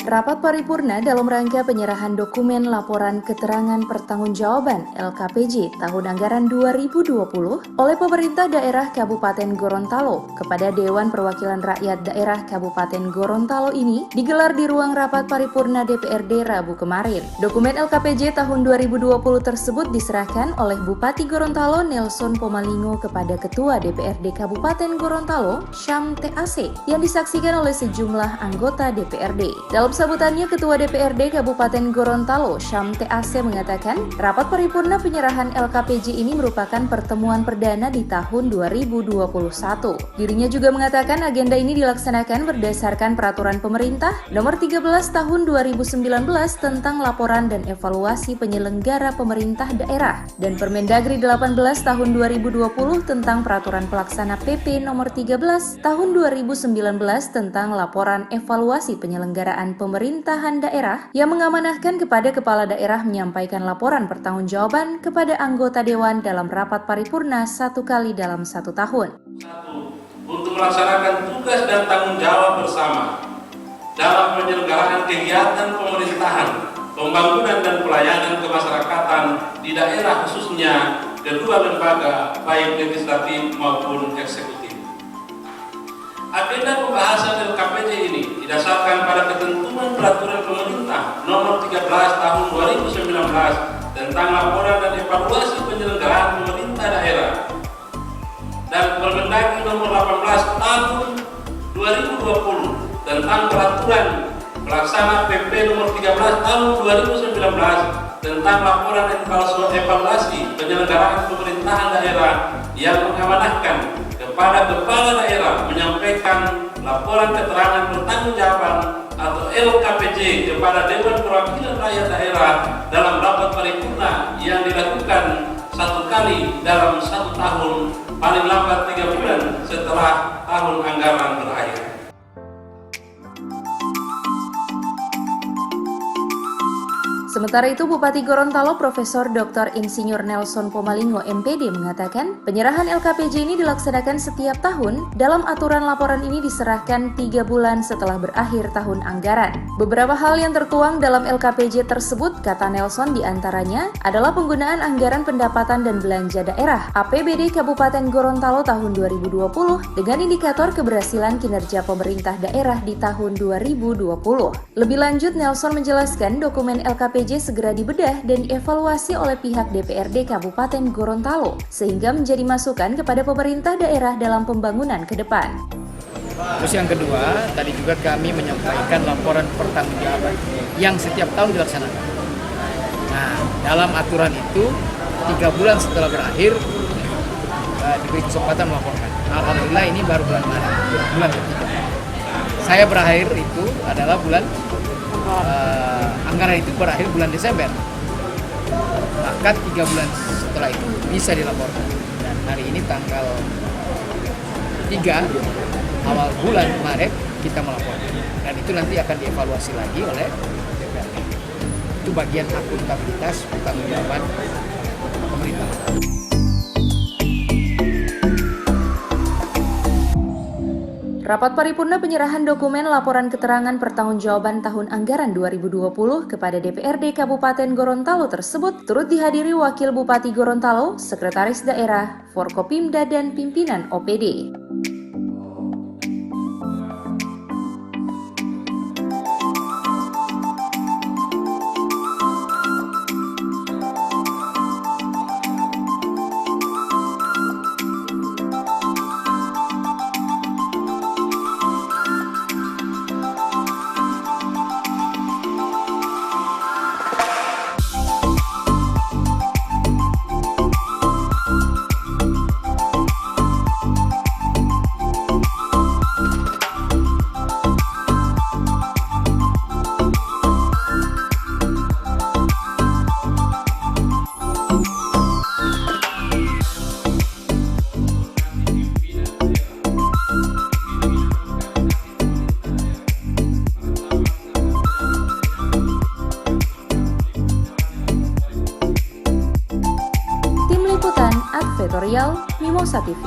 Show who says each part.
Speaker 1: Rapat paripurna dalam rangka penyerahan dokumen laporan keterangan pertanggungjawaban LKPJ tahun anggaran 2020 oleh pemerintah daerah Kabupaten Gorontalo kepada Dewan Perwakilan Rakyat Daerah Kabupaten Gorontalo ini digelar di ruang rapat paripurna DPRD Rabu kemarin. Dokumen LKPJ tahun 2020 tersebut diserahkan oleh Bupati Gorontalo Nelson Pomalingo kepada Ketua DPRD Kabupaten Gorontalo Syam TAC yang disaksikan oleh sejumlah anggota DPRD. Dalam sambutannya, Ketua DPRD Kabupaten Gorontalo, Syam TAC mengatakan, rapat paripurna penyerahan LKPJ ini merupakan pertemuan perdana di tahun 2021. Dirinya juga mengatakan agenda ini dilaksanakan berdasarkan Peraturan Pemerintah Nomor 13 Tahun 2019 tentang laporan dan evaluasi penyelenggara pemerintah daerah dan Permendagri 18 Tahun 2020 tentang Peraturan Pelaksana PP Nomor 13 Tahun 2019 tentang laporan evaluasi penyelenggaraan pemerintahan daerah yang mengamanahkan kepada kepala daerah menyampaikan laporan pertanggungjawaban kepada anggota dewan dalam rapat paripurna 1 kali dalam 1 tahun.
Speaker 2: Untuk melaksanakan tugas dan tanggung jawab bersama dalam penyelenggaraan kegiatan pemerintahan, pembangunan dan pelayanan kemasyarakatan di daerah, khususnya kedua lembaga baik legislatif maupun eksekutif. Agenda pembahasan LKPJ ini didasarkan pada ketentuan Peraturan Pemerintah Nomor 13 Tahun 2019 tentang laporan dan evaluasi penyelenggaraan pemerintah daerah dan Permendagri Nomor 18 Tahun 2020 tentang Peraturan Pelaksana PP Nomor 13 Tahun 2019 tentang laporan evaluasi penyelenggaraan pemerintahan daerah yang mengamanahkan kepada kepala daerah menyampaikan laporan keterangan pertanggungjawaban atau LKPJ kepada Dewan Perwakilan Rakyat Daerah dalam rapat paripurna yang dilakukan 1 kali dalam 1 tahun, paling lambat 3 bulan setelah tahun anggaran berakhir.
Speaker 1: Sementara itu, Bupati Gorontalo Profesor Dr. Insinyur Nelson Pomalingo MPD mengatakan penyerahan LKPJ ini dilaksanakan setiap tahun. Dalam aturan laporan ini diserahkan 3 bulan setelah berakhir tahun anggaran. Beberapa hal yang tertuang dalam LKPJ tersebut, kata Nelson, diantaranya adalah penggunaan anggaran pendapatan dan belanja daerah APBD Kabupaten Gorontalo tahun 2020 dengan indikator keberhasilan kinerja pemerintah daerah di tahun 2020. Lebih lanjut, Nelson menjelaskan dokumen LKPJ segera dibedah dan dievaluasi oleh pihak DPRD Kabupaten Gorontalo sehingga menjadi masukan kepada pemerintah daerah dalam pembangunan ke depan.
Speaker 3: Terus yang kedua, tadi juga kami menyampaikan laporan pertanggungjawaban yang setiap tahun dilaksanakan. Nah, dalam aturan itu 3 bulan setelah berakhir diberi kesempatan melaporkan. Alhamdulillah ini baru bulan Maret, bulan ketiga. Saya berakhir itu adalah bulan anggaran itu berakhir bulan Desember, maka 3 bulan setelah itu bisa dilaporkan. Dan hari ini tanggal 3 awal bulan Maret kita melaporkan, dan itu nanti akan dievaluasi lagi oleh DPRD. Itu bagian akuntabilitas pertanggungjawaban pemerintah.
Speaker 1: Rapat paripurna penyerahan dokumen laporan keterangan pertanggungjawaban tahun anggaran 2020 kepada DPRD Kabupaten Gorontalo tersebut turut dihadiri Wakil Bupati Gorontalo, Sekretaris Daerah, Forkopimda dan pimpinan OPD. Advertorial Mimosa TV.